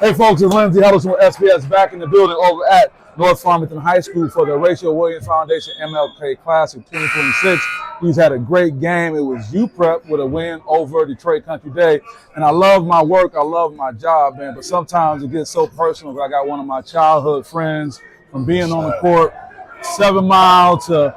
Hey folks, it's Lindsey Huddleston with SPS back in the building over at North Farmington High School for the Horatio Foundation MLK Classic 2026. We've had a great game. It was UPREP with a win over Detroit Country Day. And I love my work. I love my job, man. But sometimes it gets so personal. I got one of my childhood friends from being on the court 7 miles to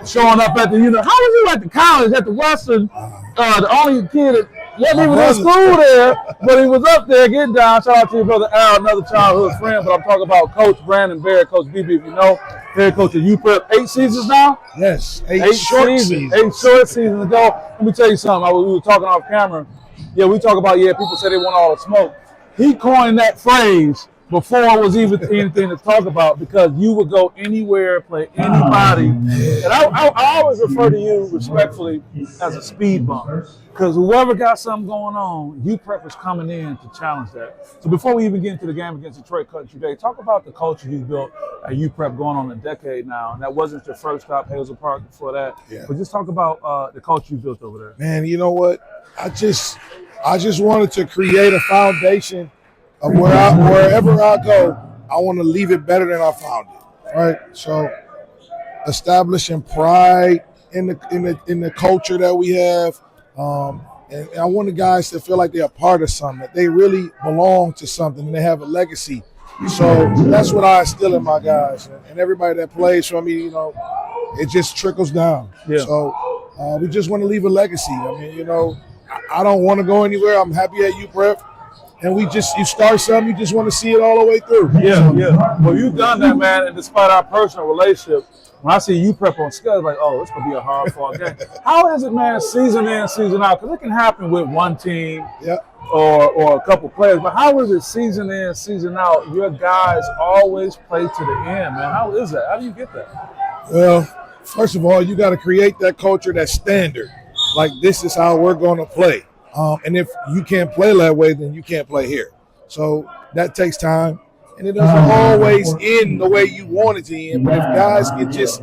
showing up at the, how was you at the college, at the Western, the only kid that wasn't even in school there, but he was up there getting down. Shout out to your brother Al, another childhood friend. But I'm talking about Coach Brandon Barrett, Coach BB, if you know, head coach of UPREP. 8 seasons now? Yes, 8 short seasons. 8 short seasons ago. Let me tell you something. We were talking off camera. Yeah, we talk about, people say they want all the smoke. He coined that phrase before it was even anything to talk about, because you would go anywhere, play anybody. And I always refer to you respectfully as a speed bump, because whoever got something going on, UPREP was coming in to challenge that. So before we even get into the game against Detroit Country Day, talk about the culture you built at UPREP going on a decade now. And that wasn't your first stop, Hazel Park, before that. Yeah. But just talk about the culture you built over there. Man, you know what? I just wanted to create a foundation of wherever I go, I want to leave it better than I found it, right? So, establishing pride in the culture that we have, and I want the guys to feel like they're a part of something, that they really belong to something, and they have a legacy. So that's what I instill in my guys, and everybody that plays for me. It just trickles down. Yeah. So we just want to leave a legacy. I mean, I don't want to go anywhere. I'm happy at UPREP. And you start something, you just want to see it all the way through. Yeah. Well, you've done that, man, and despite our personal relationship, when I see UPREP on schedule, it's like, oh, it's going to be a hard-fought game. How is it, man, season in, season out? Because it can happen with one team or a couple players, but how is it season in, season out? Your guys always play to the end, man. How is that? How do you get that? Well, first of all, you got to create that culture, that standard. Like, this is how we're going to play. And if you can't play that way, then you can't play here. So that takes time. And it doesn't always end the way you want it to end. But if guys can just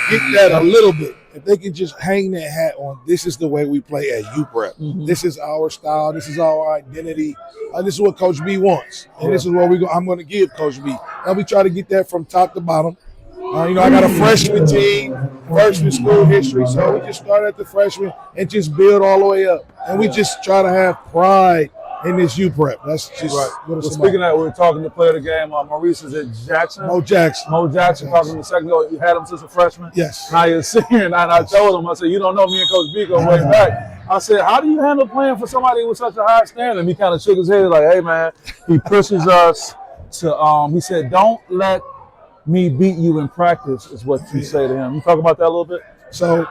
get that a little bit, if they can just hang that hat on, this is the way we play at UPREP. Mm-hmm. This is our style. This is our identity. This is what Coach B wants. And this is what I'm going to give Coach B. And we try to get that from top to bottom. I got a freshman team, freshman school history, so we just start at the freshman and just build all the way up. And we just try to have pride in this UPREP. That's just what it's speaking of that, we were talking to player of the game, Maurice, is it Jackson? Mo Jackson. Talking a second ago. You had him since a freshman? Yes. Now you're a senior, and I told him, I said, you don't know me and Coach B go way back. I said, how do you handle playing for somebody with such a high standard? And he kind of shook his head like, hey, man, he pushes us to, he said, don't let me beat you in practice, is what you say to him. You talk about that a little bit? So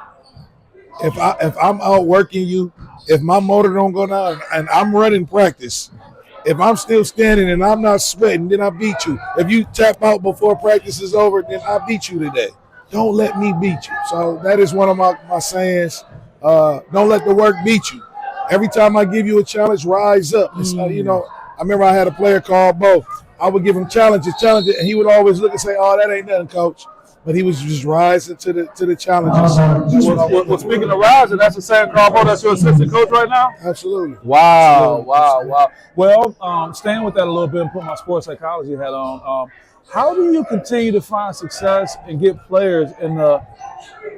if I'm outworking you, if my motor don't go down and I'm running practice, if I'm still standing and I'm not sweating, then I beat you. If you tap out before practice is over, then I beat you today. Don't let me beat you. So that is one of my sayings. Don't let the work beat you. Every time I give you a challenge, rise up. I remember I had a player called Bo. I would give him challenges, and he would always look and say, "Oh, that ain't nothing, coach." But he was just rising to the challenges. Well, speaking of rising, that's the same Carl Bo that's your assistant coach right now? Absolutely. Wow. Well, staying with that a little bit and put my sports psychology hat on, how do you continue to find success and get players in the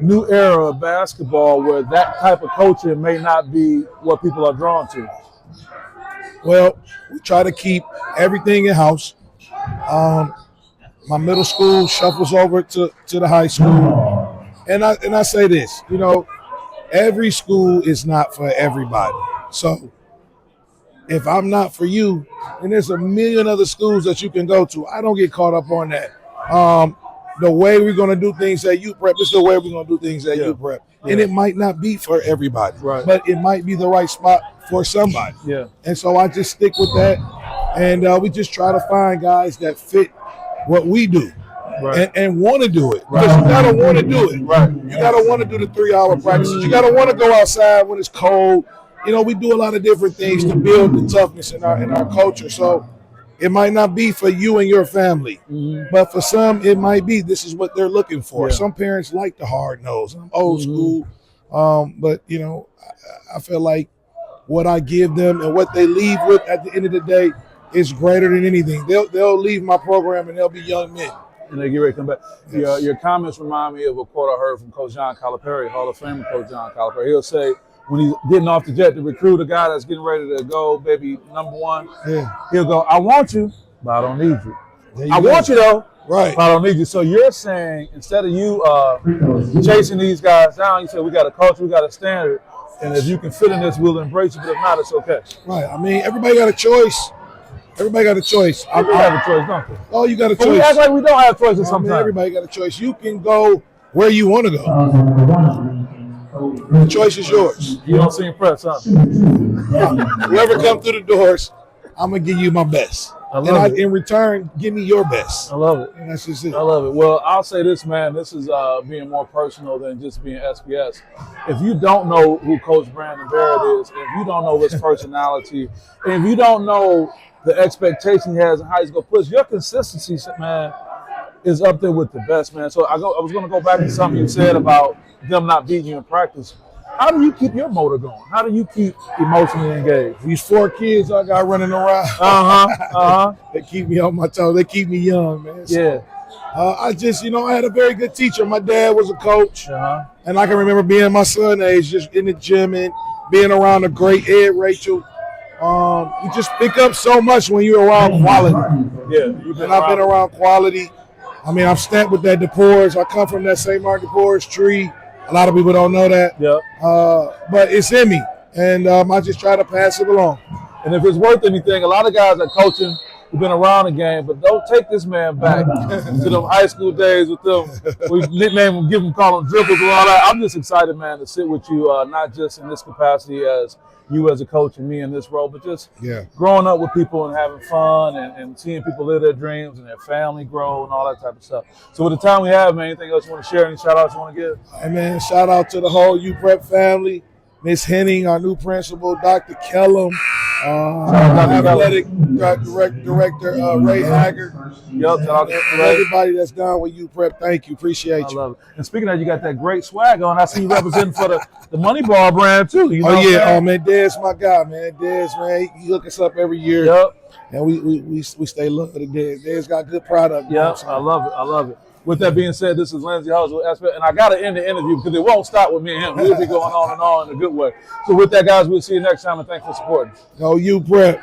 new era of basketball where that type of coaching may not be what people are drawn to? Well, we try to keep everything in-house. My middle school shuffles over to the high school. And I say this, every school is not for everybody. So if I'm not for you, then there's a million other schools that you can go to. I don't get caught up on that. The way we're going to do things at UPREP is the way we're going to do things at UPREP. And it might not be for everybody, but it might be the right spot for somebody. Yeah. And so I just stick with that. And we just try to find guys that fit what we do and want to do it. Because you got to want to do it. You got to want to do the 3-hour practices. You got to want to go outside when it's cold. We do a lot of different things to build the toughness in our culture. So it might not be for you and your family, but for some, it might be. This is what they're looking for. Yeah. Some parents like the hard nose. I'm old school, but I feel like what I give them and what they leave with at the end of the day is greater than anything. They'll leave my program and they'll be young men. And they get ready to come back. Yes. Your comments remind me of a quote I heard from Coach John Calipari, Hall of Famer Coach John Calipari. He'll say, when he's getting off the jet to recruit a guy that's getting ready to go, maybe #1, he'll go, I want you, but I don't need you. I want you, though, right? but I don't need you. So you're saying, instead of you chasing these guys down, you say, we got a culture, we got a standard, and if you can fit in this, we'll embrace you, but if not, it's okay. Right. I mean, everybody got a choice. Everybody got a choice. I have a choice, don't they? Oh, you got a But choice. we act like we don't have choices sometimes. I mean, everybody got a choice. You can go where you want to go. The choice is yours. You don't seem pressed, huh? Whoever come through the doors, I'm going to give you my best. In return, give me your best. I love it. And that's just it. I love it. Well, I'll say this, man. This is being more personal than just being SPS. If you don't know who Coach Brandon Barrett is, if you don't know his personality, and if you don't know the expectation he has in high school, plus your consistency, man, is up there with the best, man. So I was going to go back to something you said about them not beating you in practice. How do you keep your motor going? How do you keep emotionally engaged? These 4 kids I got running around. They keep me on my toes. They keep me young, man. So, I just, I had a very good teacher. My dad was a coach. And I can remember being my son's age, just in the gym and being around a great Ed, Rachel. You just pick up so much when you're around quality. I've been around quality. I mean, I'm stamped with that DePores. I come from that St. Mark DePores tree. A lot of people don't know that. But it's in me, and I just try to pass it along. And if it's worth anything, a lot of guys are coaching who've been around the game, but don't take this man back to them high school days with them. We nickname him, call him dribbles and all that. I'm just excited, man, to sit with you, not just in this capacity as you as a coach and me in this role, but just growing up with people and having fun and seeing people live their dreams and their family grow and all that type of stuff. So with the time we have, man, anything else you want to share? Any shout-outs you want to give? Hey, man, shout-out to the whole UPREP family, Miss Henning, our new principal, Dr. Kellum, athletic director Ray Haggard. Everybody that's down with UPREP, thank you. Appreciate you. I love it. And speaking of that, you got that great swag on. I see you representing for the Moneyball brand, too. Oh, man, Dez my guy, man. Dez, man, he hook us up every year. And we stay loyal to Dez. Dez got good product. I love it. I love it. With that being said, this is Lindsey Hawes with SPS, and I got to end the interview because it won't stop with me and him. We'll be going on and on in a good way. So with that, guys, we'll see you next time, and thanks for supporting. Go UPREP.